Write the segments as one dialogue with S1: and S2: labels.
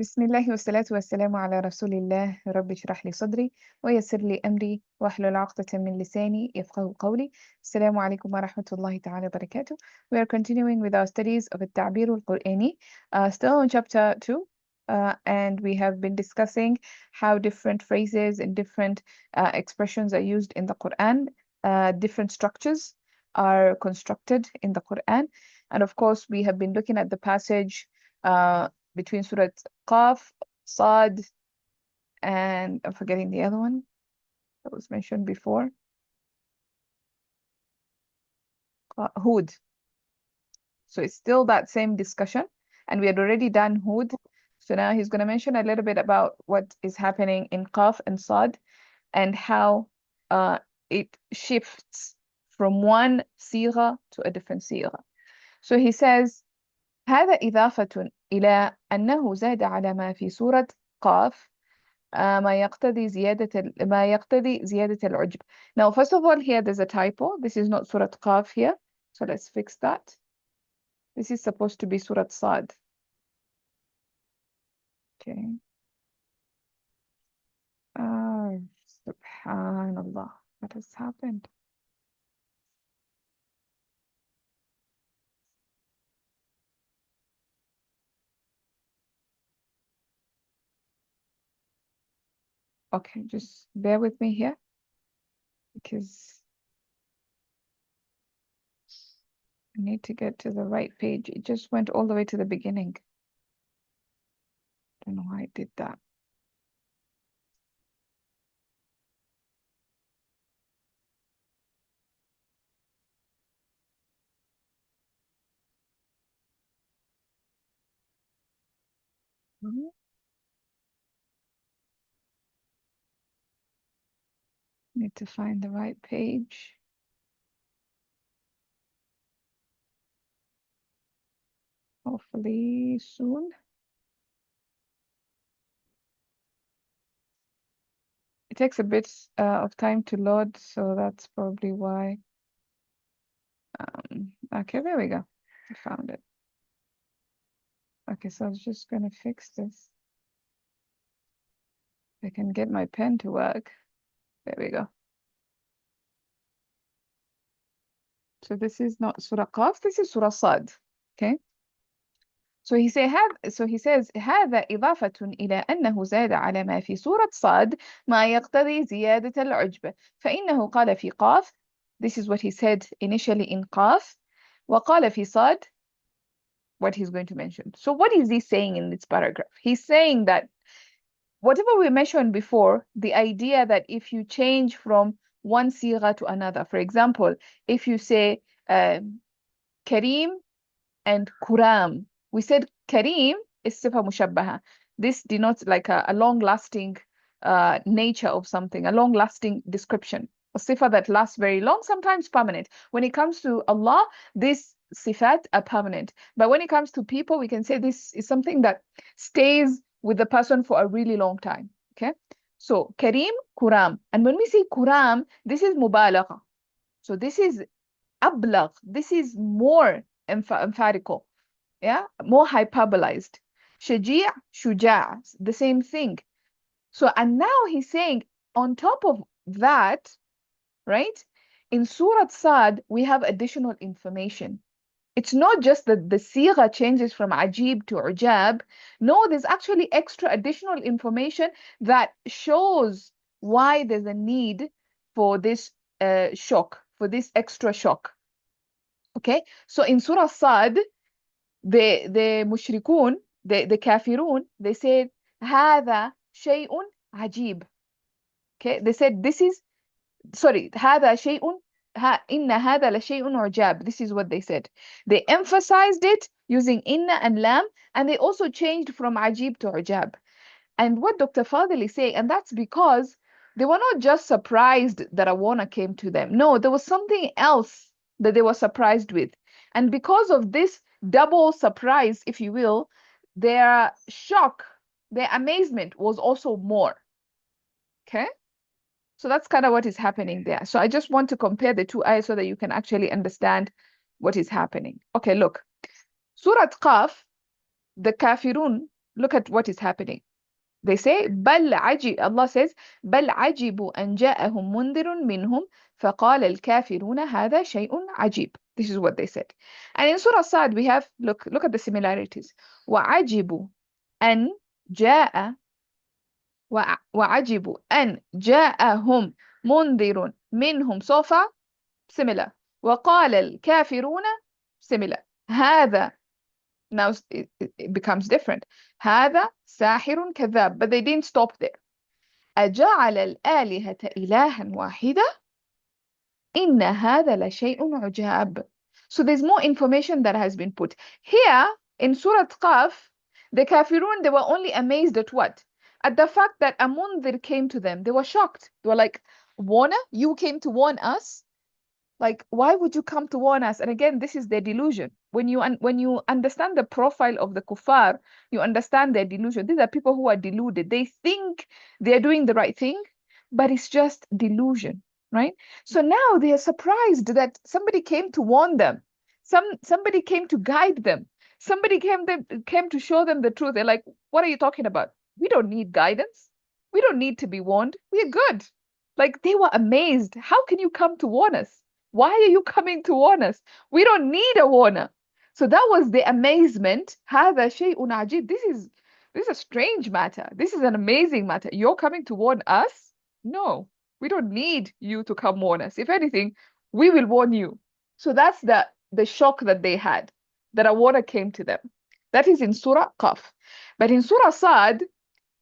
S1: بسم الله والصلاة والسلام على رسول الله رب اشرح لي صدري ويسر لي أمري واحلل عقدة من لساني يفقه قولي. السلام عليكم ورحمة الله تعالى وبركاته. We are continuing with our studies of التعبير القرآني, still on chapter 2, and we have been discussing how different phrases and different expressions are used in the Quran, different structures are constructed in the Quran, and of course we have been looking at the passage between Surah Qaf, Sad, and I'm forgetting the other one that was mentioned before. Hud. So it's still that same discussion, and we had already done Hud. So now he's going to mention a little bit about what is happening in Qaf and Sad and how it shifts from one صيغة to a different صيغة. So he says, هذا إضافة إلى أنه زاد على ما في سورة قاف ما يقتضي زيادة العجب. Now, first of all, here there's a typo. This is not Surah Qaf here. So let's fix that. This is supposed to be Surah Sad. Okay. Subhanallah. What has happened? Okay, just bear with me here because I need to get to the right page. It just went all the way to the beginning. I don't know why it did that. Need to find the right page. Hopefully soon. It takes a bit of time to load, so that's probably why. Okay, there we go. I found it. Okay, so I was just going to fix this. I can get my pen to work. There we go. So this is not Surah Qaf, this is Surah Sad. Okay. So he says هذا إضافة إلى أنه زاد على ما في سورة صاد ما يقتضي زيادة العجب فإنه قال في قاف. This is what he said initially in قاف. وقال في صاد what he's going to mention. So what is he saying in this paragraph? He's saying that whatever we mentioned before, the idea that if you change from one sigha to another, for example, if you say Kareem and Kuram, we said Kareem is sifa mushabbaha. This denotes like a long-lasting nature of something, a long-lasting description, a sifa that lasts very long, sometimes permanent. When it comes to Allah, this sifat are permanent. But when it comes to people, we can say this is something that stays with the person for a really long time. Okay? So Kareem, Kuram. And when we say Kuram, this is mubalagha. So this is ablagh. This is more emphatical. Yeah, more hyperbolized. Shaji', shuja', the same thing. So, and now he's saying on top of that, right? In Surah Sad, we have additional information. It's not just that the sigha changes from ajib to ujab. No, there's actually extra additional information that shows why there's a need for this shock, for this extra shock. Okay, so in Surah Sad, the mushrikun, the kafirun, they said, هذا شيء عجيب. Okay, they said this is, sorry, هذا شيء إن هذا لشيء عجاب. This is what they said. They emphasized it using inna and lam, and they also changed from ajib to ujab. And what Dr. Fadil is saying, and that's because they were not just surprised that a warner came to them. No, there was something else that they were surprised with. And because of this double surprise, if you will, their shock, their amazement was also more. Okay? So that's kind of what is happening there. So I just want to compare the two ayahs so that you can actually understand what is happening. Okay, look. Surah Qaf, the kafirun, look at what is happening. They say Allah says بل عجبوا أن جاءهم منذر منهم فقال الكافرون هذا شيء عجيب. This is what they said. And in Surah Sad we have, look at the similarities. وعجبوا أن جاء وعجبوا أن جاءهم منذر منهم, so far similar. وقال الكافرون similar. هذا, now it becomes different. هذا ساحر كذاب, but they didn't stop there. أجعل الآلهة إلها واحدة إن هذا لشيء عجاب. So there's more information that has been put here in Surah Qaf. The Kafirun, they were only amazed at what? At the fact that a Mundhir came to them. They were shocked. They were like, warner, you came to warn us? Like, why would you come to warn us? And again, this is their delusion. When you understand the profile of the kuffar, you understand their delusion. These are people who are deluded. They think they're doing the right thing, but it's just delusion, right? So now they are surprised that somebody came to warn them. Somebody came to guide them. Somebody came to show them the truth. They're like, what are you talking about? We don't need guidance. We don't need to be warned. We're good. Like, they were amazed. How can you come to warn us? Why are you coming to warn us? We don't need a warner. So that was the amazement. هذا شيء عجيب. This is a strange matter. This is an amazing matter. You're coming to warn us? No, we don't need you to come warn us. If anything, we will warn you. So that's the shock that they had, that a warner came to them. That is in Surah Qaf. But in Surah Sad,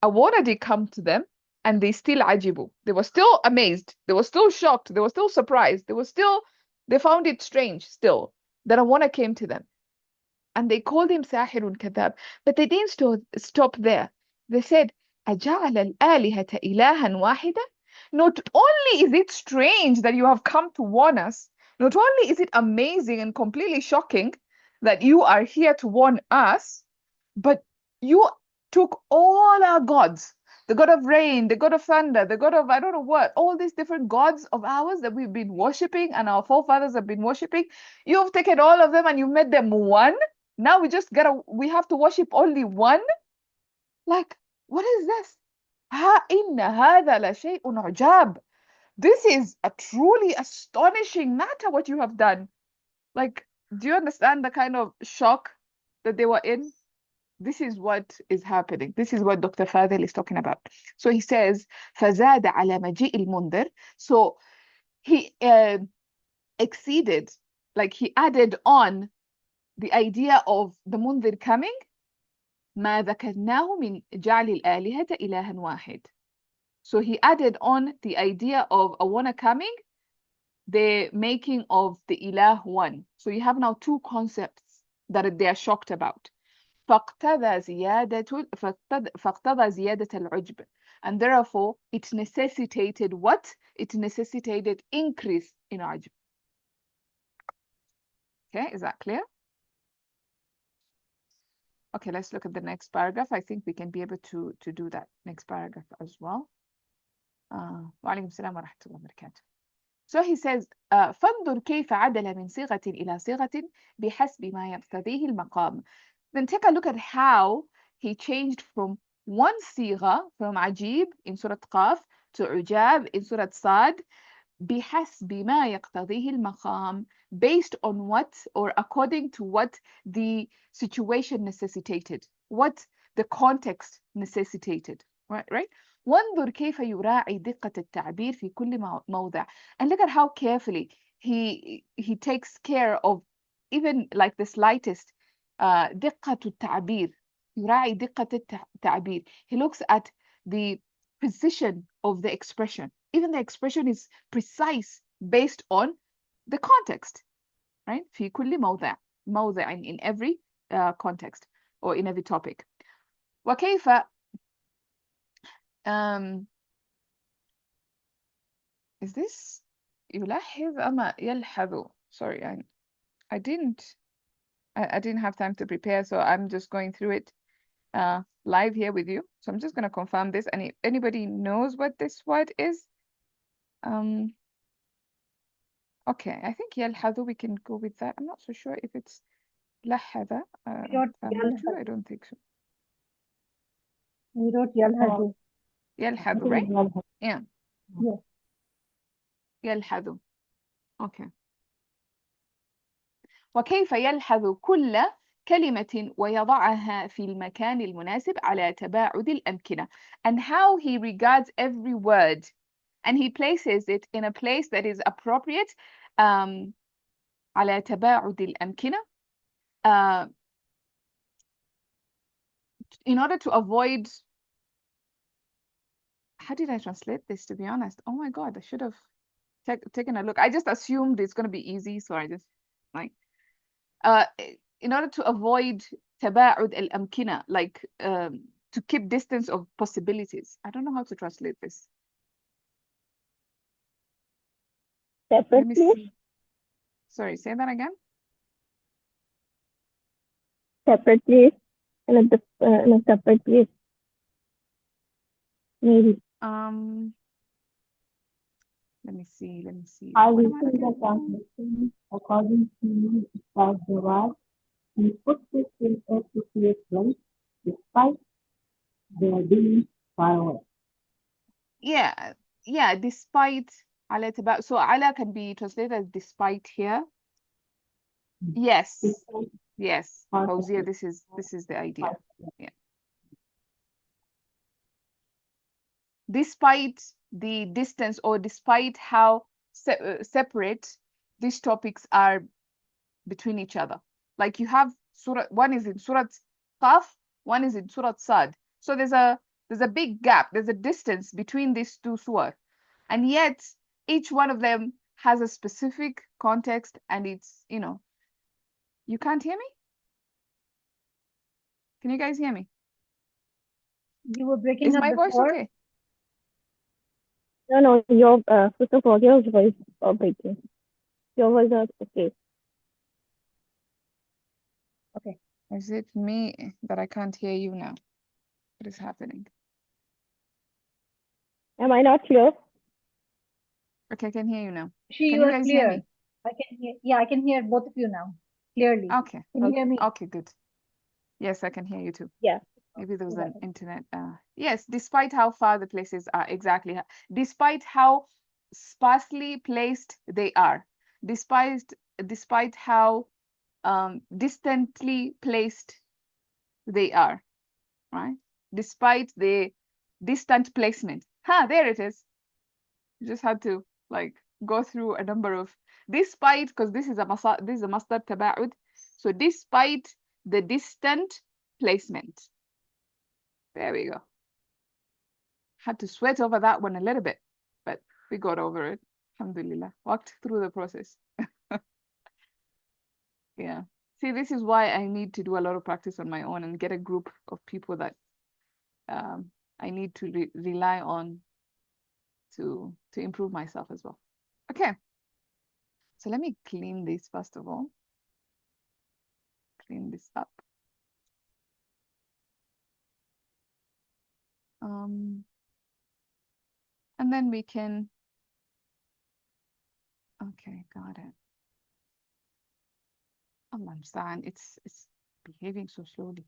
S1: a warner did come to them, and they still ajibu. They were still amazed. They were still shocked. They were still surprised. They found it strange still that a warner came to them. And they called him Sahirun Kadhab. But they didn't stop there. They said, أَجَعَلَ الْآلِهَةَ إِلَهًا وَاحِدًا. Not only is it strange that you have come to warn us, not only is it amazing and completely shocking that you are here to warn us, but you took all our gods, the god of rain, the god of thunder, the god of I don't know what, all these different gods of ours that we've been worshipping and our forefathers have been worshipping. You've taken all of them and you made them one. Now we have to worship only one. Like, what is this? إن هذا لشيء عجاب. This is a truly astonishing matter what you have done. Like, do you understand the kind of shock that they were in? This is what is happening. This is what Dr. Fadel is talking about. So he says, فزاد على مجيء المنذر. So he exceeded, like he added on the idea of the Mundhir coming. ما ذكرناه من جعل الآلهة إلها واحد. So he added on the idea of a warner coming, the making of the ilah one. So you have now two concepts that they are shocked about. فاقتضى زيادة العجب. And therefore, it necessitated what? It necessitated increase in ajb. Okay, is that clear? Okay, let's look at the next paragraph. I think we can be able to do that next paragraph as well. وعليكم السلام ورحمة الله وبركاته. So he says, فانظر كيف عدل من صيغة إلى صيغة بحسب ما يقتضيه المقام. Then take a look at how he changed from one sigha, from Ajib in Surah Qaf, to Ujab in Surah Sad, بحسب ما يقتضيه المقام, based on what, or according to what the situation necessitated, what the context necessitated, right? وانظر كيف يراعي دقة التعبير في كل موضع. And look at how carefully he takes care of even like the slightest دقة التعبير. يراعي دقة التعبير. He looks at the precision of the expression. Even the expression is precise based on the context, right? في كل موضع, in every context or in every topic. وكيف is this يلاحظ أما يلحظ? Sorry, I didn't have time to prepare, so I'm just going through it live here with you. So I'm just going to confirm this, and if anybody knows what this word is, okay, I think يلحظ, we can go with that. I'm not so sure if it's لحظ. I don't think so.
S2: We wrote يلهث.
S1: يلحظ,
S2: I
S1: right?
S2: think يلهث.
S1: Yeah,
S2: Yes.
S1: يلحظ. Okay. وكيف يلحظ كل كلمة ويضعها في المكان المناسب على تباعد الأمكنة, and how he regards every word and he places it in a place that is appropriate على تباعد الأمكنة in order to avoid, how did I translate this, to be honest? Oh my God, I should have taken a look. I just assumed it's going to be easy, so I just like in order to avoid تباعد الأمكنة, like to keep distance of possibilities. I don't know how to translate this. Let me
S2: Separately?
S1: see. Sorry, say that again.
S2: Separately? In a separate place. Maybe.
S1: Let me see.
S2: I
S1: What
S2: will
S1: am I
S2: see
S1: looking
S2: the
S1: for?
S2: translation according to Ustad Jawad. He puts it in appropriate place despite there being fireworks.
S1: Yeah, despite على تباعد. So على can be translated as despite here. Yes,
S2: Despite
S1: yes,
S2: part of
S1: Fauzia,
S2: it.
S1: this is the idea. Yeah. Despite the distance or despite how separate these topics are between each other. Like you have surah, one is in Surah Qaf, one is in Surah Sad. So there's a big gap, there's a distance between these two surah. And yet each one of them has a specific context and it's, you can't hear me? Can you guys hear me?
S2: You were breaking
S1: Is
S2: up
S1: my voice
S2: before.
S1: okay?
S2: No, your first of all, your voice is breaking. Your voice is okay. Okay.
S1: Is it me that I can't hear you now? What is happening?
S2: Am I not clear?
S1: Okay, I can hear you now.
S2: She,
S1: Can
S2: you
S1: you
S2: are
S1: guys hear
S2: clear.
S1: me?
S2: I can hear. Yeah, I can hear both of you now clearly.
S1: Okay.
S2: Can you hear me?
S1: Okay, good. Yes, I can hear you too.
S2: Yeah.
S1: Maybe there was
S2: Yeah.
S1: an internet. Yes, despite how far the places are, exactly. Despite how sparsely placed they are, despite how distantly placed they are, right? Despite the distant placement. There it is. You just had to like go through a number of despite, because this is a masdar taba'ud. So despite the distant placement. There we go. Had to sweat over that one a little bit, but we got over it. Alhamdulillah. Walked through the process. Yeah. See, this is why I need to do a lot of practice on my own and get a group of people that I need to rely on to improve myself as well. Okay. So let me clean this first of all. Clean this up. And then we can, okay, got it. Allah understand, it's behaving so slowly.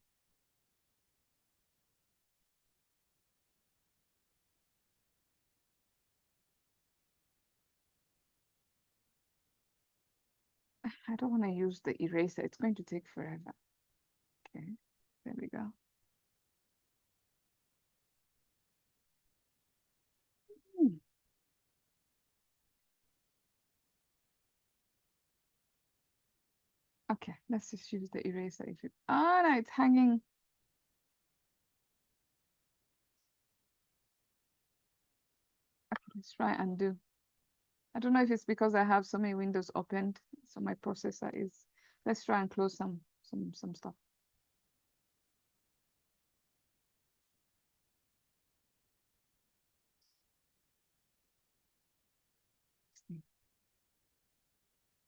S1: I don't want to use the eraser. It's going to take forever. Okay, there we go. Okay, let's just use the eraser. If it, no, it's hanging. Okay, let's try undo. I don't know if it's because I have so many windows opened, so my processor is. Let's try and close some stuff.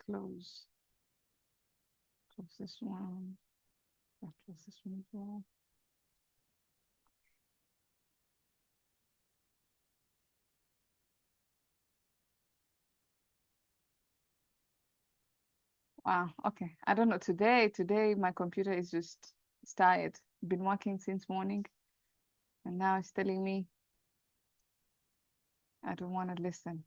S1: Close this one. Close this one as well. Wow, okay. I don't know. Today my computer is just tired. Been working since morning. And now it's telling me I don't want to listen.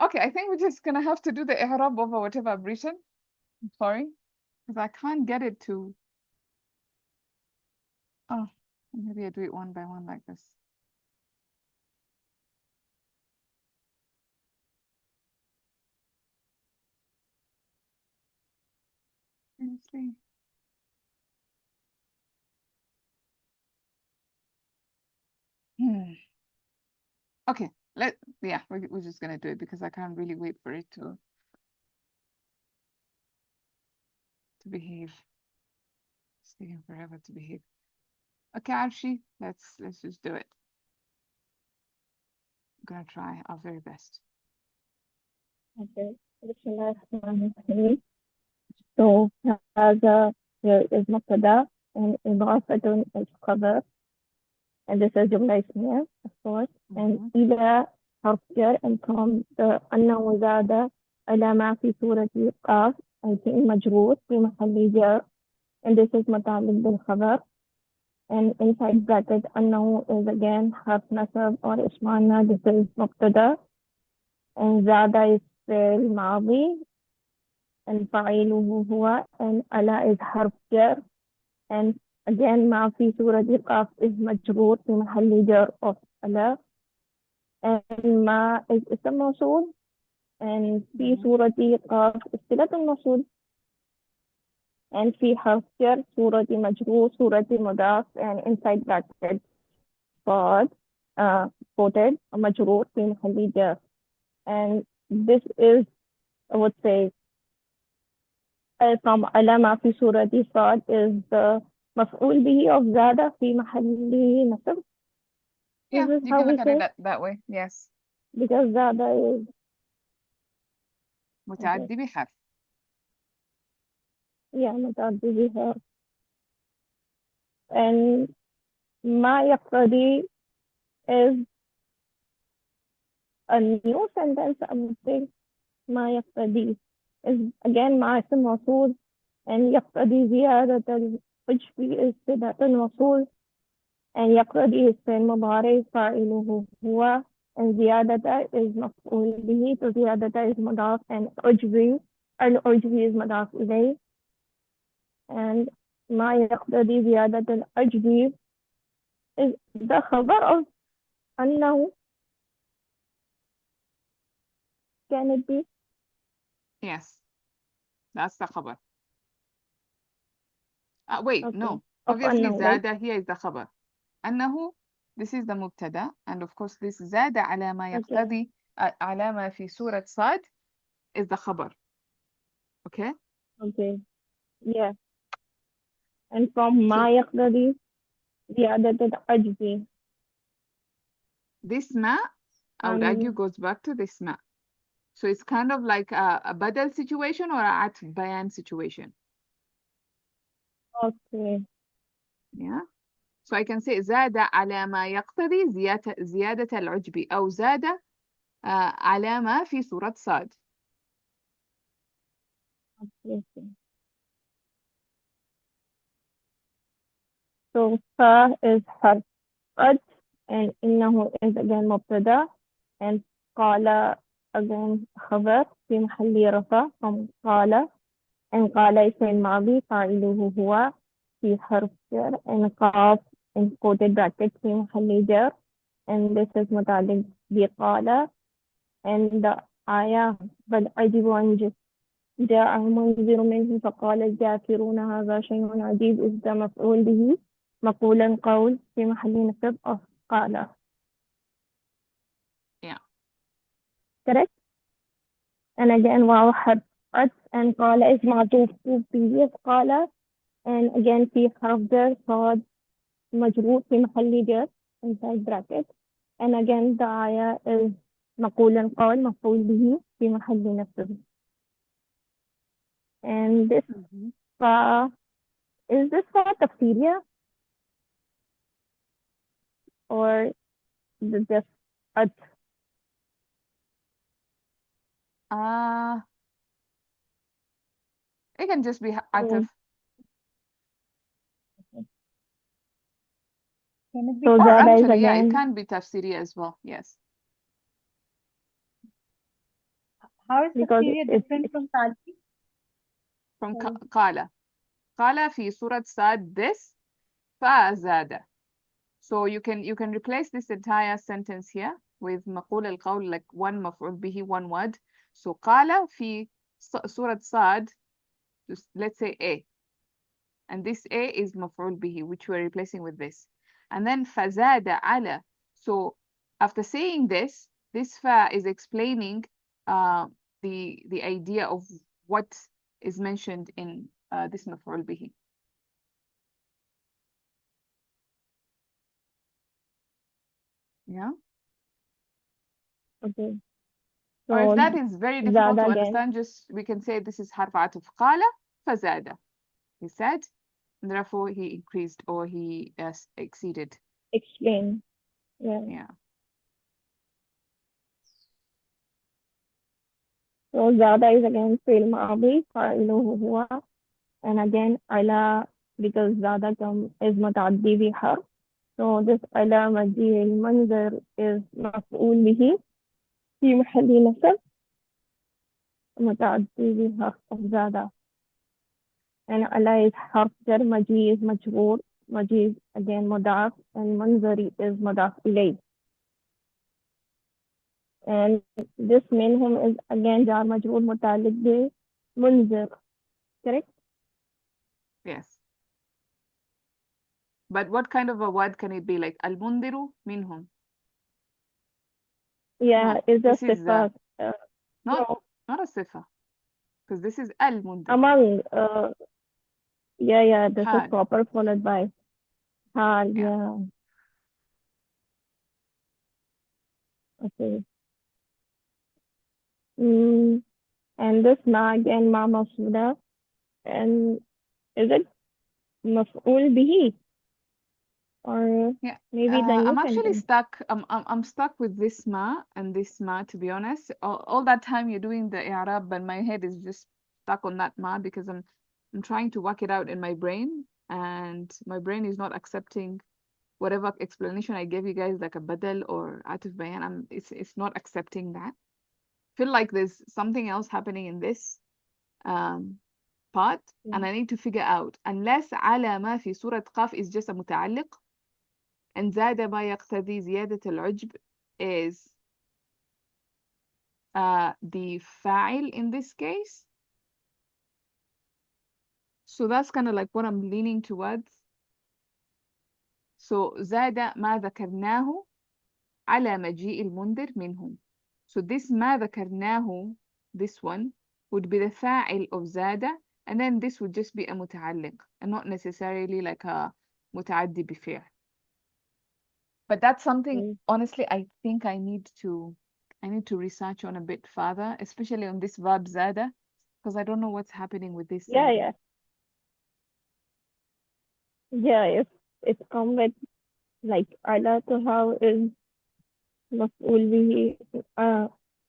S1: Okay, I think we're just gonna have to do the i'rab over whatever I've written. I'm sorry, because I can't get it to. Oh, maybe I do it one by one like this. Seriously. Hmm. Okay, yeah, we're just gonna do it because I can't really wait for it to behave. It's taking forever to behave. Okay, Archie, let's just do it. I'm gonna try our very best.
S2: Okay. Bismillahirrahmanirrahim. So هذا here is مبتدأ and إضافة is خبر, and this is جملة اسمية of course, and إلى حرف جر, and from the أنه زاد على ما في سورة قاف I think مجرور في محل جر, and this is متعلق بالخبر, and inside bracket أنه is again حرف نصب or اسمعنا, this is مبتدأ, and زاد is فعل ماضي and فاعله هو, and على is حرف جر, and again ما في سورة قاف is مجرور في محل جر of على, and ما is اسم موصول, and في سورة قاف is صلة الموصول, and في حرف جر سورة مجرور سورة مضاف, and inside bracket صاد quoted مجرور في محل جر, and this is I would say from على ما في سورة صاد is the مفعول به of زاد في محل نصب.
S1: Yeah,
S2: This is
S1: you
S2: how
S1: can
S2: we
S1: look at
S2: say,
S1: it that way. Yes.
S2: because زاد is
S1: متعدي بحرف.
S2: yeah متعدي بها, and ما يقتضي is a new sentence I would say. ما يقتضي is again مع اسم موصول, and يقتضي زيادة الحجب is صلة الموصول, and يقتضي اسم مضارع فاعله هو, and زيادة is مفعول به, so زيادة is مضاف, and عجبي العجبي is مضاف إليه, and ما يقتضي زيادة العجبي is the خبر of أنه. Can it be?
S1: Yes, that's the khabar. Wait,
S2: Okay.
S1: no.
S2: Of
S1: Obviously,
S2: أنه, right?
S1: زاد here is the khabar. أنه, this is the مبتدا, and of course this زاد على ما يقتضي على ما في سورة صاد is the khabar. Okay?
S2: Okay. Yeah. And from ما يقتضي زيادة العجب.
S1: This ma, I would argue, goes back to this ma. So it's kind of like a badal situation or a atf bayan situation.
S2: Okay.
S1: Yeah. So I can say زاد على ما يقتضي زيادة العجب أو زاد على ما في سورة صاد.
S2: Okay. So fa is حرف قد, and إنه is again مبتدا, and قال again خبر في محل رفع from قال, and قال اسم الماضي فاعله هو في حرف جر, and قاف in quoted bracket في محل جر, and this is متعلق بقال, and the آية بل عجبوا أن جاء منذر منهم فقال الكافرون هذا شيء عجيب is the مفعول به مقولا قول في محل نصب of قال.
S1: Yeah.
S2: Correct? And again واو حرف قد, and قال is معطوف to previous قال, and again في حرف جر صاد مجرور في محل جر inside bracket, and again the آية is مقولا قول مفعول به في محل نصب. And this is this for tafsiriya or just
S1: it can just be
S2: So,
S1: عطف.
S3: Can it be
S2: so
S1: Or
S2: Zada is
S1: actually, yeah, it
S2: again,
S1: can be tafsiri as well. Yes.
S3: how is
S2: because
S3: tafsiriya
S2: it's
S3: different from talqi?
S1: From
S3: Sorry.
S1: قال. قال في سورة صاد this فزاد. So you can replace this entire sentence here with مقول القول, like one مفعول به, one word. So قال في سورة صاد, let's say A, and this A is مفعول به, which we're replacing with this. And then فزاد على. So after saying this fa is explaining the idea of what is mentioned in this مفعول به. Yeah.
S2: okay.
S1: Or if
S2: So
S1: that is very difficult
S2: Zada
S1: to
S2: again,
S1: understand, just we can say this is حرف عطف. قال فزاد. He said, and therefore he increased, or he exceeded.
S2: explain. Yeah.
S1: Yeah.
S2: So Zada is again fi'l madi, fa'iluhu huwa. And again, ala, because Zada is mutaddi bi harf. So this ala maji al-manzar is maf'ul bihi في محل نصب متعدي بحرف of زادة. And ala is حرف جر, maji is majbur, maji is again mudaf, and manzari is mudaf ilay. And this minhum is again jar majbur mutaliq bi munzir. Correct?
S1: Yes. But what kind of a word can it be? Like al-mundiru minhum?
S2: Yeah,
S1: No,
S2: it's a
S1: this is
S2: sifat.
S1: not
S2: No,
S1: a sifa, because this is al-mundir.
S2: among, yeah, this is
S1: Hal.
S2: proper followed by hal,
S1: Yeah.
S2: yeah. Okay. And this ma again ma mafsuda, and is it maf'ul bihi, or
S1: Yeah.
S2: maybe the new
S1: I'm actually
S2: sentence?
S1: stuck. I'm stuck with this ma and this ma, to be honest. All that time you're doing the i'rab, but my head is just stuck on that ma, because I'm trying to work it out in my brain, and my brain is not accepting whatever explanation I gave you guys, like a badal or atif bayan. It's not accepting that. Feel like there's something else happening in this part, and I need to figure out, unless على ما في سورة قاف is just a متعلق, and زاد ما يقتضي زيادة العجب is the fa'il in this case. So that's kind of like what I'm leaning towards. So زاد ما ذكرناه على مجيء المنذر منهم. So this ما ذكرناه, this one, would be the fa'il of زاد, and then this would just be a متعلق, and not necessarily like a متعدي بفعل. But that's something, honestly, I think I need to research on a bit further, especially on this verb zada, because I don't know what's happening with this.
S2: Yeah. If it's come with like ala, to how is maf'ul bihi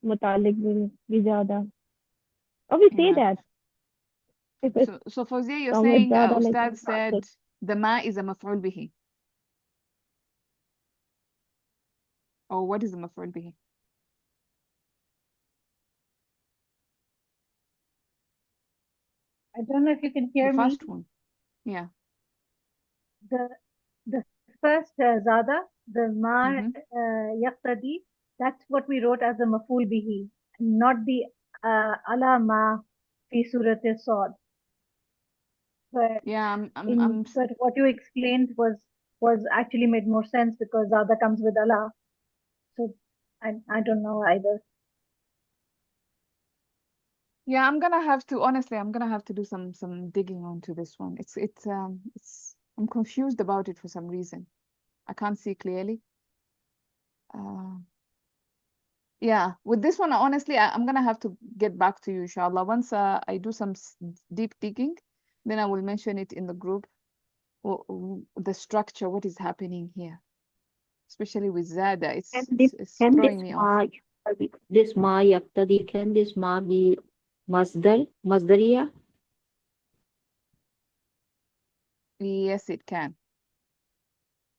S2: mutaliq bi zada. Oh, we say
S1: Yeah.
S2: that. If it's
S1: So Fawzia, you're
S2: come with
S1: saying
S2: zada, like
S1: Ustad
S2: mutaliq.
S1: said the ma is a maf'ul bihi. Or what is a maf'ul bihi?
S3: I don't know if you can hear
S1: The
S3: me.
S1: first one. Yeah.
S3: The first zada, the ma
S1: Mhm.
S3: yaqtadi, that's what we wrote as a maful bihi, not the ala ma fi surat as-sad. But
S1: Yeah, I'm
S3: but what you explained was actually made more sense, because zada comes with ala. So I don't know either.
S1: yeah, I'm gonna have to do some digging onto this one. It's I'm confused about it for some reason. I can't see clearly. Yeah, with this one, honestly, I'm gonna have to get back to you, inshallah. Once I do some deep digging, then I will mention it in the group. The structure, what is happening here, especially with Zada, it's throwing me off.
S4: this ma yaqtadi, can this ma be masdariya?
S1: Yes, it can.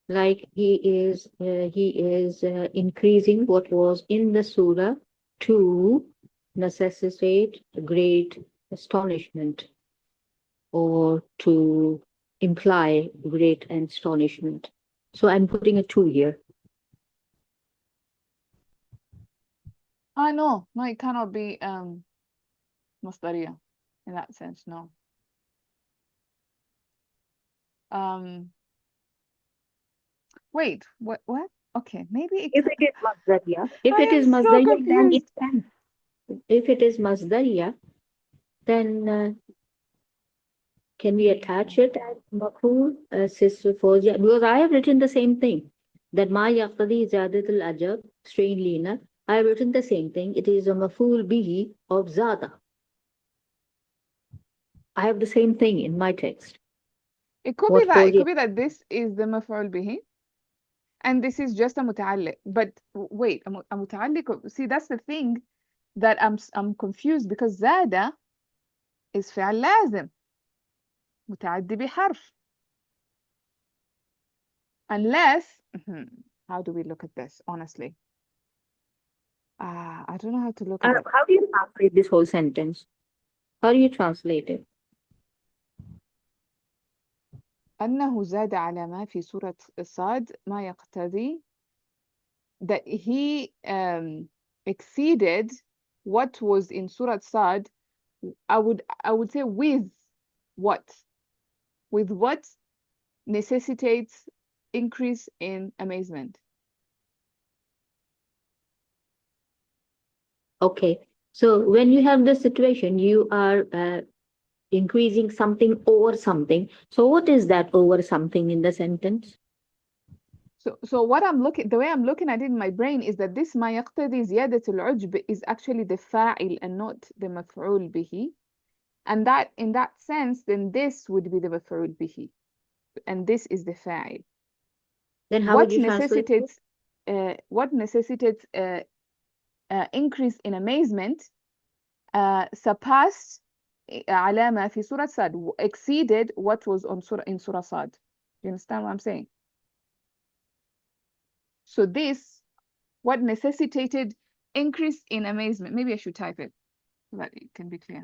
S4: Like he is increasing what was in the surah to necessitate great astonishment, or to imply great astonishment. So I'm putting a 2 here.
S1: No, it cannot be مصدرية in that sense, no. Wait, what? Okay, maybe it
S4: If
S1: can.
S4: it is masdariya,
S1: I am so
S4: then it
S1: confused.
S4: can. If it is masdariya, then can we attach it as maf'ul, Sister Fawzia? Because I have written the same thing, that ma yaqtadi zadatul ajab, strangely enough, I have written the same thing. It is a maf'ul bihi of zada. I have the same thing in my text.
S1: It could
S4: What
S1: be that. It
S4: Fawzia?
S1: could be that this is the مفعول به and this is just a متعلق. But wait, a متعلق. See, that's the thing that I'm confused, because زاد is فعل لازم متعدي بحرف. Unless, how do we look at this, honestly? I don't know how to look at it.
S4: How do you translate this whole sentence? How do you translate it?
S1: أنه زاد على ما في سورة صاد ما يقتضي that he exceeded what was in Surah Sad. I would say with what necessitates increase in amazement.
S4: Okay, so when you have this situation, you are increasing something over something. So what is that over something in the sentence?
S1: So what the way I'm looking at it in my brain is that this ما يقتضي زيادة العجب is actually the فاعل and not the مفعول به, and that in that sense then this would be the مفعول به and this is the فاعل.
S4: Then how would you translate it?
S1: What necessitates increase in amazement surpassed على ما في سورة صاد, exceeded what was in Surah Sad. You understand what I'm saying? So this, what necessitated increase in amazement. Maybe I should type it so that it can be clear.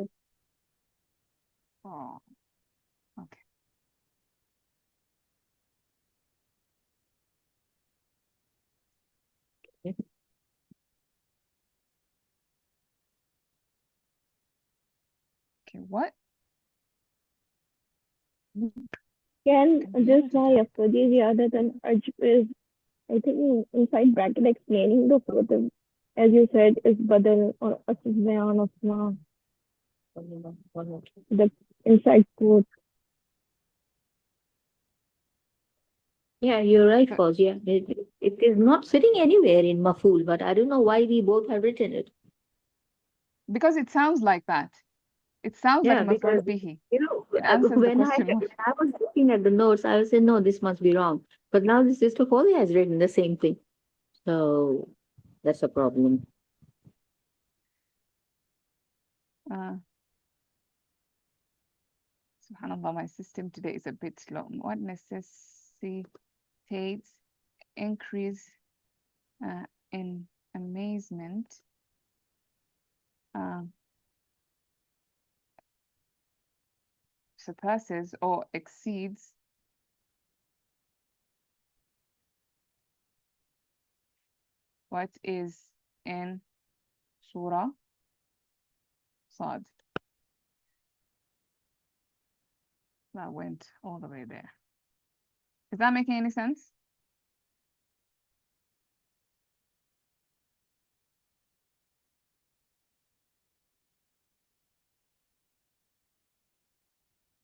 S1: Oh, okay. Okay, what?
S2: Can
S1: Can
S2: this
S1: you
S2: ma
S1: type?
S2: yaqtadi other than ajb is, I think, inside bracket explaining the quote, as you said, is badal or asl bayan of ma, the inside quote.
S4: Yeah, you're right,
S1: But-
S4: Fawzia. It is not sitting anywhere in Maful, but I don't know why we both have written it.
S1: Because it sounds like that. It sounds like
S4: Yeah, because,
S1: مفعول به.
S4: you know,
S1: It answers the
S4: when I
S1: question.
S4: was looking at the notes, I was saying, no, this must be wrong. But now the Sister Fawzia has written the same thing. So that's a problem.
S1: Subhanallah, my system today is a bit slow. What necessitates increase in amazement surpasses or exceeds what is in Surah Sad. That went all the way there. Is that making any sense?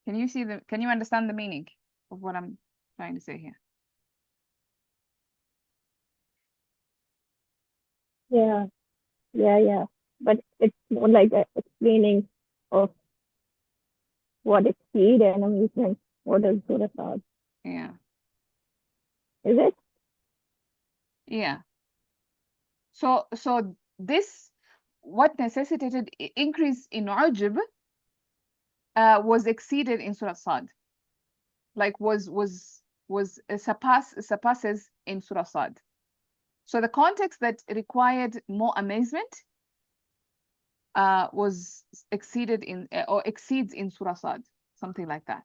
S1: Can you understand the meaning of what I'm trying to say here?
S2: Yeah. But it's more like a explaining of what exceed and amazement. What is Surah Sad?
S1: Yeah.
S2: Is it?
S1: Yeah. So what necessitated increase in Ujub was exceeded in Surah Sad. Like surpasses in Surah Sad. So the context that required more amazement was exceeded in or exceeds in Surah Sad, something like that.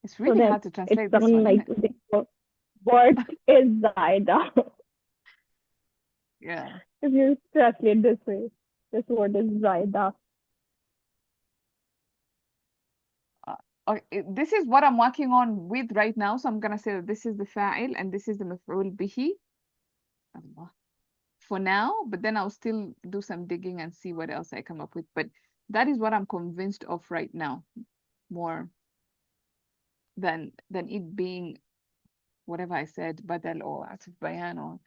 S1: It's really hard to translate this one,
S2: like
S1: isn't it?
S2: What is Zaida?
S1: Yeah.
S2: If you translate this way, this word is Zaida.
S1: Okay, this is what I'm working on with right now. So I'm gonna say that this is the fa'il and this is the maf'ul bihi. Allah. For now, but then I'll still do some digging and see what else I come up with. But that is what I'm convinced of right now, more than it being whatever I said, badal or atf bayan or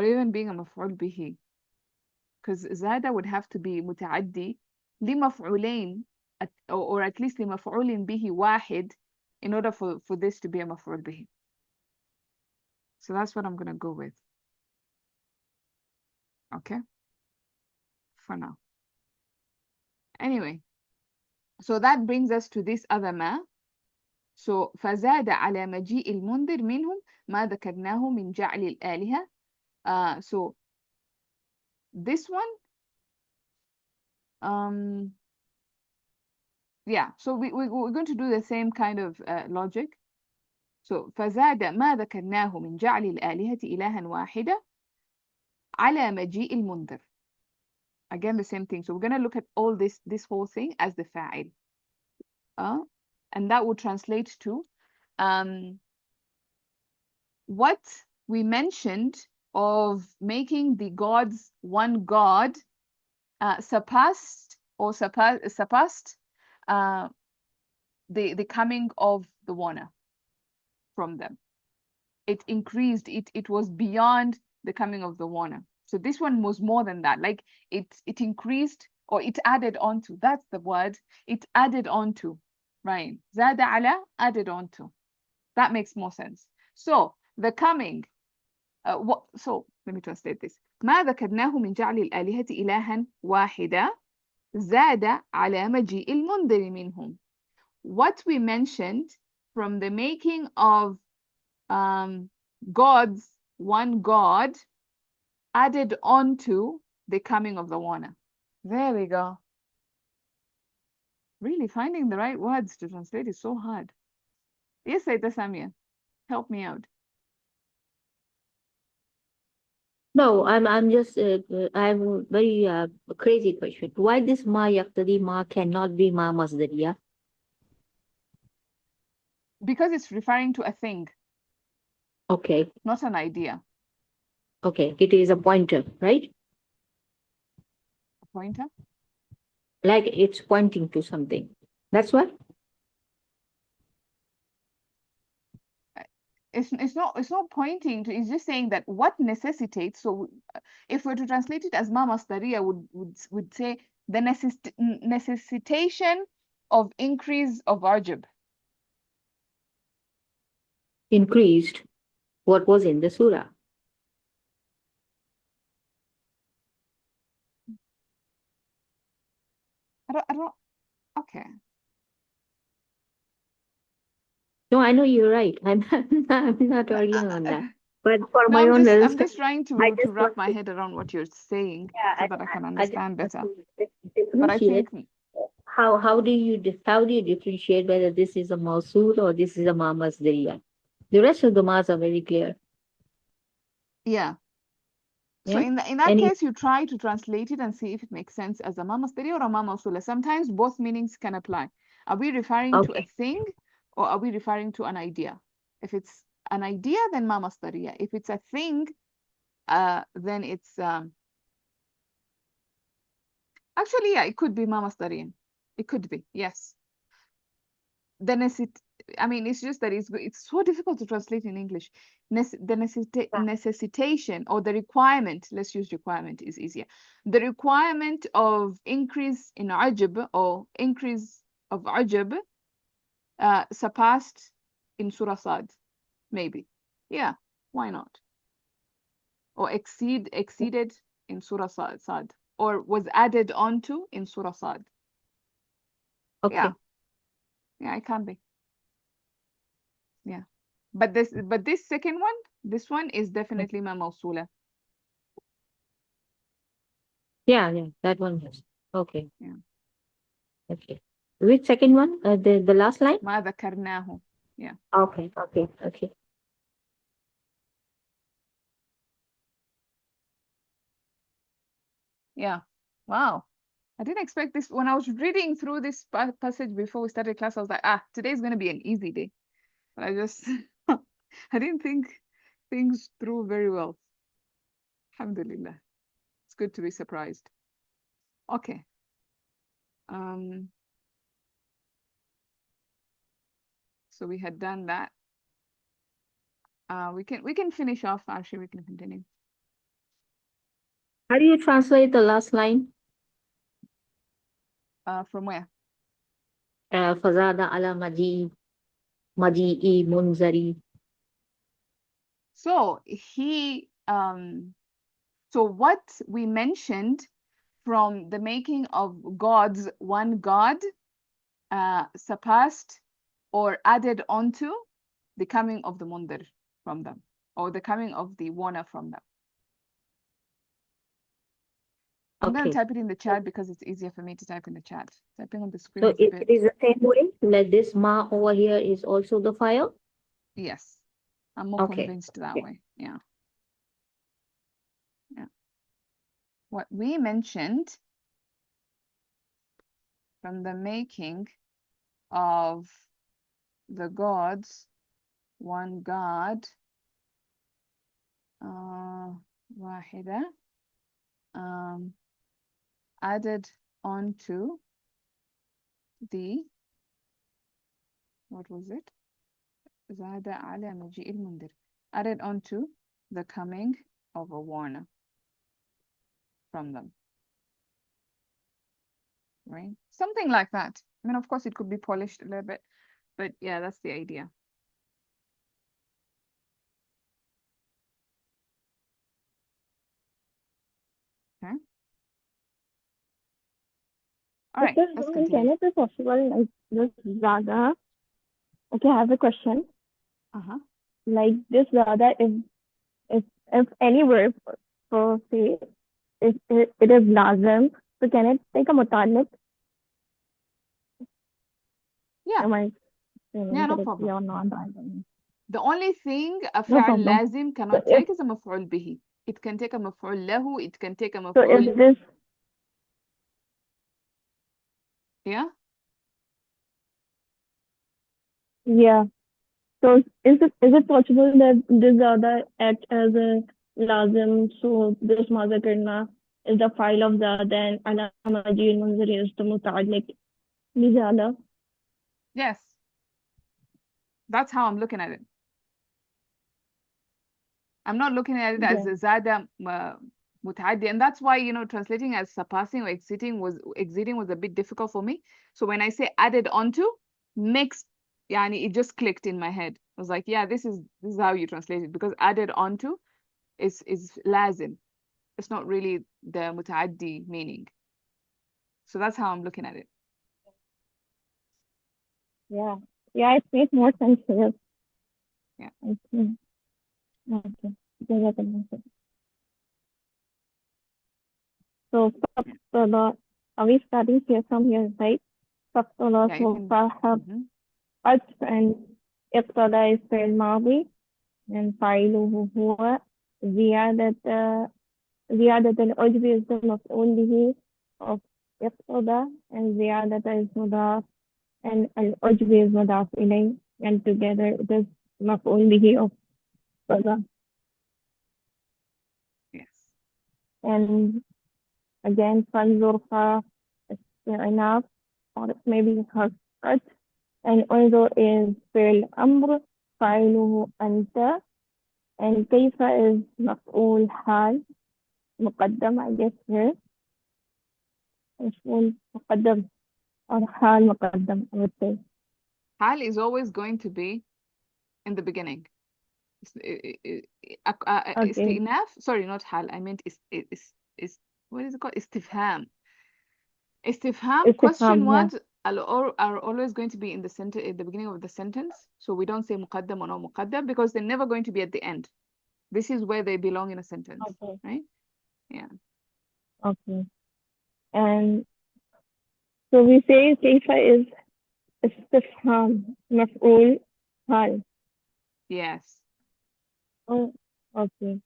S1: even being a maf'ul bihi. Because zada would have to be muta'addi li maf'ulain or at least li maf'ulin bihi wahid in order for this to be a maf'ul bihi. So that's what I'm gonna go with. Okay, for now. Anyway, so that brings us to this other ma. So فزاد على مجيء المنذر منهم ما ذكرناه من جعل الآلهة. So this one, yeah. So we're going to do the same kind of logic. So فزاد ما ذكرناه من جعل الآلهة إلها واحدة على مجيء المنذر. Again, the same thing. So we're going to look at all this whole thing as the fa'il. And that would translate to what we mentioned of making the gods one god surpassed the coming of the warner from them. It increased, it was beyond the coming of the warner. So this one was more than that. Like it increased, or it added onto. That's the word. It added onto. Right. Zada ala, added onto. That makes more sense. So the coming. So let me translate this. ما ذكرناه من جعل الآلهة إلها واحدة زاد على مجيء المنذر منهم. What we mentioned from the making of gods, one god, added on to the coming of the warner. There we go. Really, finding the right words to translate is so hard. Yes, Sayyida Samia, help me out.
S4: No, I'm just I have a very crazy question. Why this ma yaqtadi ma cannot be ma masdariya?
S1: Because it's referring to a thing.
S4: Okay.
S1: Not an idea.
S4: Okay, it is a pointer, right?
S1: A pointer?
S4: Like it's pointing to something. That's what?
S1: It's not pointing to, it's just saying that what necessitates. So if we're to translate it as ma masdariya, would say the necessitation of increase of Ujub.
S4: Increased what was in the surah.
S1: I don't, okay.
S4: No, I know you're right. I'm not arguing on that. But for my own
S1: I'm just trying to wrap my head around what you're saying, so that I can understand better. But I think
S4: how do you differentiate whether this is a mawsul or this is a ma masdariya? The rest of the mas are very clear.
S1: Yeah. So
S4: Yeah?
S1: in that case, you try to translate it and see if it makes sense as a ma masdariya or a ma mawsula. Sometimes both meanings can apply. Are we referring to a thing, or are we referring to an idea? If it's an idea, then ma masdariya. If it's a thing, then it's actually, yeah, it could be ma masdariyan. It could be, yes. I mean, it's just that it's so difficult to translate in English. The necessitation or the requirement, let's use requirement, is easier. The requirement of increase in Ujub or increase of Ujub surpassed in Surah Sad, maybe. Yeah, why not? or exceeded in Surah Sad, or was added onto in Surah Sad.
S4: Okay.
S1: Yeah, it can be. Yeah. But this second one, this one is definitely ma mawsula.
S4: Yeah, that one is. Okay.
S1: Yeah.
S4: Okay. Which second one? The last line?
S1: ما ذكرناه. Yeah.
S4: Okay.
S1: Yeah. Wow. I didn't expect this. When I was reading through this passage before we started class, I was like, today's going to be an easy day. But I just, I didn't think things through very well. Alhamdulillah. It's good to be surprised. Okay. So we had done that. We can finish off. Actually, we can continue.
S4: How do you translate the last line?
S1: From where?
S4: Fazada ala maji'i munzari.
S1: So so what we mentioned from the making of gods, one god surpassed or added onto the coming of the mundir from them, or the coming of the warner from them. I'm going to type it in the chat because it's easier for me to type in the chat. Typing on the screen
S4: So
S1: is a bit...
S4: it is the same way, like this ma over here is also the file?
S1: Yes. I'm more convinced that way. Yeah. What we mentioned from the making of the gods, one god, wahida, added onto the, what was it? Zada ala maji'il mundir. Added onto the coming of a warner from them. Right? Something like that. I mean, of course, it could be polished a little bit, but yeah, that's the idea. Okay. All right, let's continue.
S2: Can it be possible, like this Zada? Okay, I have a question. Like this Zada, if any verb for say it is lazim, so can it take a muta'alliq?
S1: Yeah.
S2: Am I saying
S1: no
S2: correctly
S1: problem.
S2: or not?
S1: The only thing a
S2: No
S1: fi'l
S2: problem.
S1: lazim cannot take is a maf'ul bihi. It can take a maf'ul lahu, it can take a
S2: So
S1: maf'ul...
S2: if this...
S1: Yeah?
S2: Yeah. So is it possible that this Zada act as a lazim, so this Maza Karna is the file of Zada and ala maji'il munzari is the muta'alliq li Zada?
S1: Yes. That's how I'm looking at it. I'm not looking at it as a zada mutaaddi, and that's why, you know, translating as surpassing or exceeding was a bit difficult for me. So when I say added onto, yani it just clicked in my head. I was like, yeah, this is how you translate it, because added onto is lazim. It's not really the mutaaddi meaning. So that's how I'm looking at it.
S2: Yeah, it makes more sense here.
S1: Yeah.
S2: Okay. So, are we starting here from here, right?
S1: Yeah, you can...
S2: and اقتضى is فعل ماضي and فاعله هو زيادة العجب is the مفعول به of اقتضى and زيادة is مضاف and العجب is مضاف إليه and together it is مفعول به of اقتضى.
S1: Yes.
S2: And again, فانظر استئناف, or maybe حقت, and انظر is فعل أمر فاعله أنت, and كيف is مفعول حال مقدم, I guess here مفعول مقدم or حال مقدم, I would say.
S1: Hal is always going to be in the beginning.
S2: Okay.
S1: استئناف. Sorry, not حال. I meant is what is it called? استفهام. Question
S2: استفهام, yeah.
S1: words are always going to be in the center at the beginning of the sentence. So we don't say مقدم or no مقدم because they're never going to be at the end. This is where they belong in a sentence,
S2: Okay.
S1: right? Yeah.
S2: Okay. And so we say كيف is استفهام مفعول حال.
S1: Yes.
S2: Oh, okay.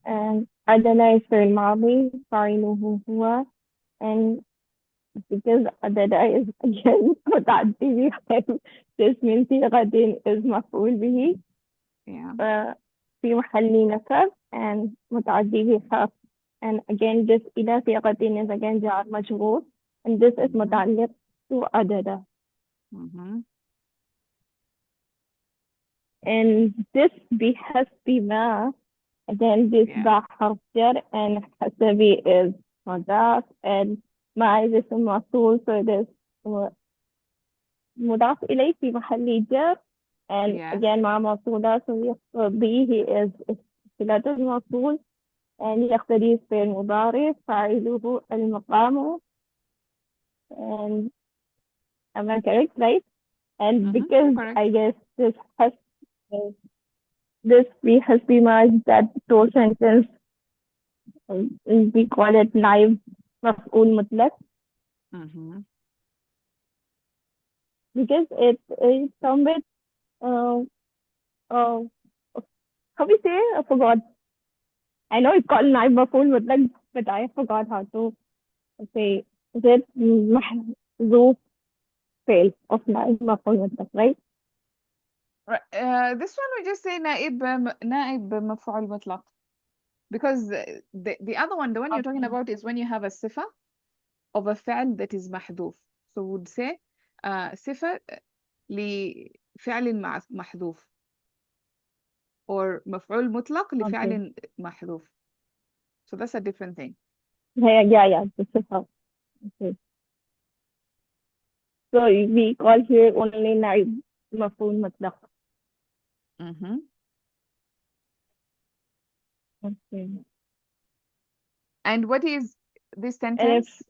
S2: And عدل is فعل ماضي فاعله هو. And because عدل is again متعدي بحال, this means صيغة is مفعول به
S1: Yeah.
S2: في محل نصب and متعدي بحرف. And again this إلى صيغة is again جار مجرور, and this is متعلق to عدد. And this بحسب ما, again this
S1: Yeah.
S2: با حرف جر, and حسبي is مضاف, and ما is اسم موصول, so it is مضاف إليه في محل جر, and
S1: Yes.
S2: again مع موصولة, so يقتضيه is صلة الموصول, and يقتضي فعل مضارع فاعله المقام. And am I correct, right? And because
S1: Correct.
S2: I guess this has been that whole sentence, we call it نائب مفعول مطلق, because it's somewhat how we say, I forgot. I know it's called نائب مفعول مطلق, but I forgot how to say. Is it محذوف fail of نائب مفعول مطلق, right?
S1: Right. This one we just say نائب مفعول مطلق, because the other one, the one you're talking about, is when you have a صفة of a فعل that is محذوف. So we would say صفة لفعل محذوف, or مفعول مطلق لفعل محذوف. So that's a different thing.
S2: Yeah, this is how. Okay. So we call here only نائب مفعول مطلق. Okay.
S1: And what is this
S2: And
S1: sentence?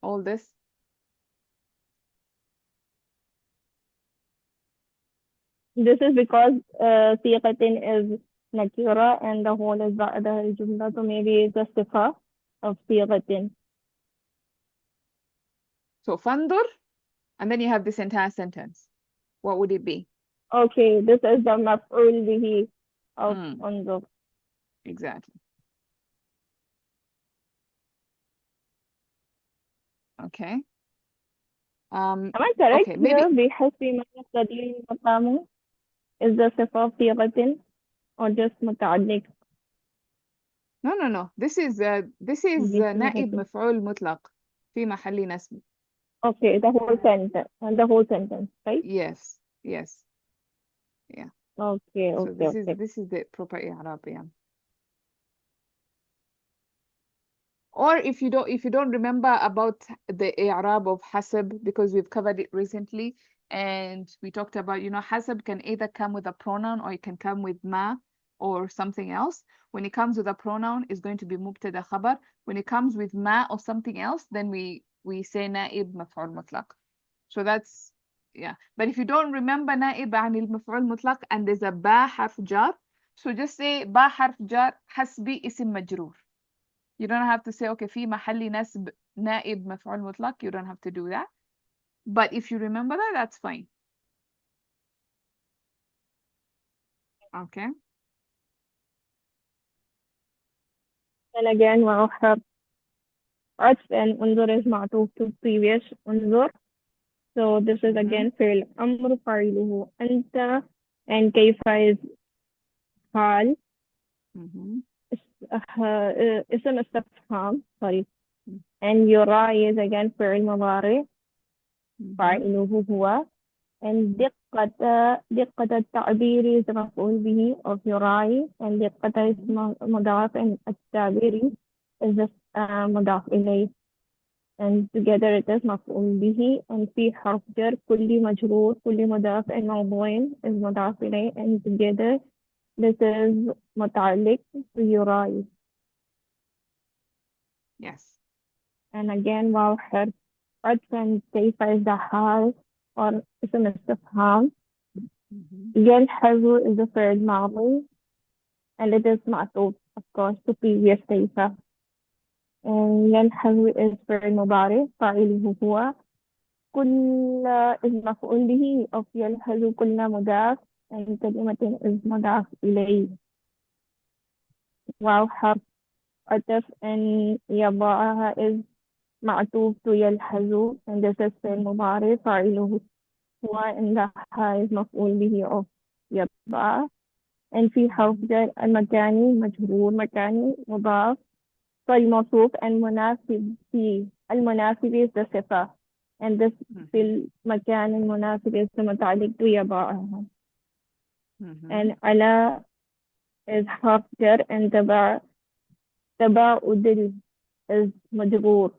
S1: All this?
S2: this is because صيغة is nakira and the whole is بعدها الجملة, so maybe it's a صفة of صيغة.
S1: So فانظر, and then you have this entire sentence. What would it be?
S2: Okay, this is the مفعول به of انظر.
S1: Exactly. Okay.
S2: Am I correct
S1: okay,
S2: here?
S1: maybe
S2: بحسب ما يقتضي المقام is the صفة of صيغة or just متعلق؟
S1: no. This is نائب مفعول مطلق في محل نصب.
S2: Okay, the whole sentence, right?
S1: Yes. Yeah.
S2: Okay,
S1: So
S2: okay.
S1: this is the proper i'rab, yeah. Or if you don't remember about the i'rab of hasab, because we've covered it recently, and we talked about, hasab can either come with a pronoun or it can come with ma or something else. When it comes with a pronoun, it's going to be mubtada khabar. When it comes with ma or something else, then we say naib maf'ul mutlaq. So that's, yeah. But if you don't remember naib عن المفعول mutlaq and there's a ba harf jar, so just say ba harf jar hasbi isim majroor. You don't have to say, okay, في محل نسب نائب مفعول مطلق. You don't have to do that. But if you remember that, that's fine. Okay.
S2: And again, وأخر عطف and انظر is معطوف to previous انظر. So this is again فعل أمر فاعله أنت, and كيف is حال. اسم استفهام, sorry. And يراعي is again فعل مضارع فاعله هو. And دقة التعبير is مفعول به of يراعي, and دقة is مضاف, and التعبير is just مضاف إليه, and together it is مفعول به, and في حرف جر كل مجرور كل مضاف and موضوع is مضاف إليه, and together This is متعلق يراي.
S1: Yes.
S2: And again واو حرف عطف كيف is the حال or اسم استفهام. يلحظ is the third ماضي and it is معطوف of course to previous كيف. And يلحظ is فعل مضارع فاعله هو. كل is مفعول به of يلحظ كل مضاف and كلمة is مضاف إليه. واو حرف عطف and يضعها is معطوف to يلحظ and this is فعل مضارع فاعله هو and the is مفعول به of يضع. and في حرف جر المكاني مجرور مكاني مضاف فالموصوف المناسب في المناسب is the صفة and this في المكان المناسب is the متعلق بيضعها. and على is حرف جر and تباعد is مجرور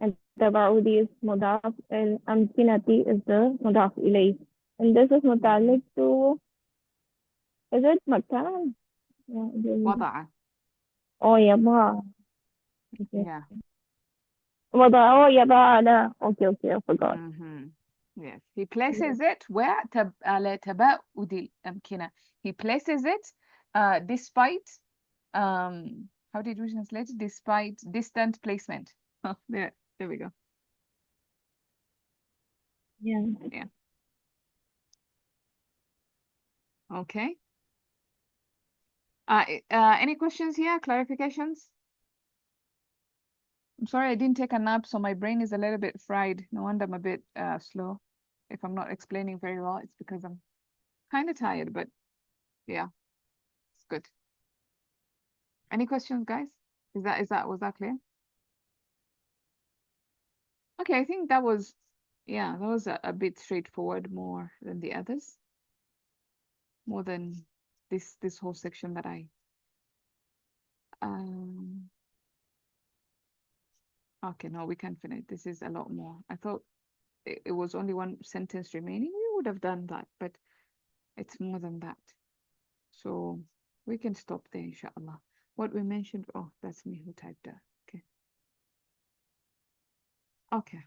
S2: and تباعد is مضاف الأمكنة is the مضاف إليه and this is متعلق to is it مكان
S1: وضع.
S2: oh يضع
S1: Yeah.
S2: وضع oh يضع على okay I forgot.
S1: Yes. He places it where على تباعد الأمكنة. He places it despite how did we translate it? Despite distant placement. Oh, there we go.
S2: Yeah.
S1: Okay. Any questions here? Clarifications? I'm sorry I didn't take a nap, so my brain is a little bit fried. No wonder I'm a bit slow. If I'm not explaining very well, it's because I'm kind of tired, but yeah, it's good. Any questions, guys? Was that clear? Okay, I think that was a bit straightforward, more than the others. More than this whole section that I okay, no, we can finish. This is a lot more. I thought it was only one sentence remaining. We would have done that, but it's more than that. So we can stop there, inshallah. What we mentioned, oh, that's me who typed that. Okay.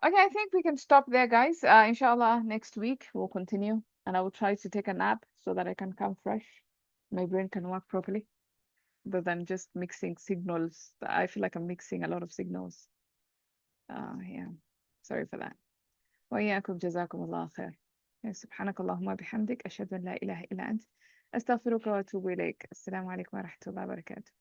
S1: Okay, I think we can stop there, guys. Inshallah, next week we'll continue, and I will try to take a nap so that I can come fresh. My brain can work properly, rather than just mixing signals. I feel like I'm mixing a lot of signals. Yeah, sorry for that. وإياكم جزاكم الله خير. سبحانك اللهم وبحمدك أشهد أن لا إله إلا أنت أستغفرك وأتوب إليك. السلام عليكم ورحمة الله وبركاته.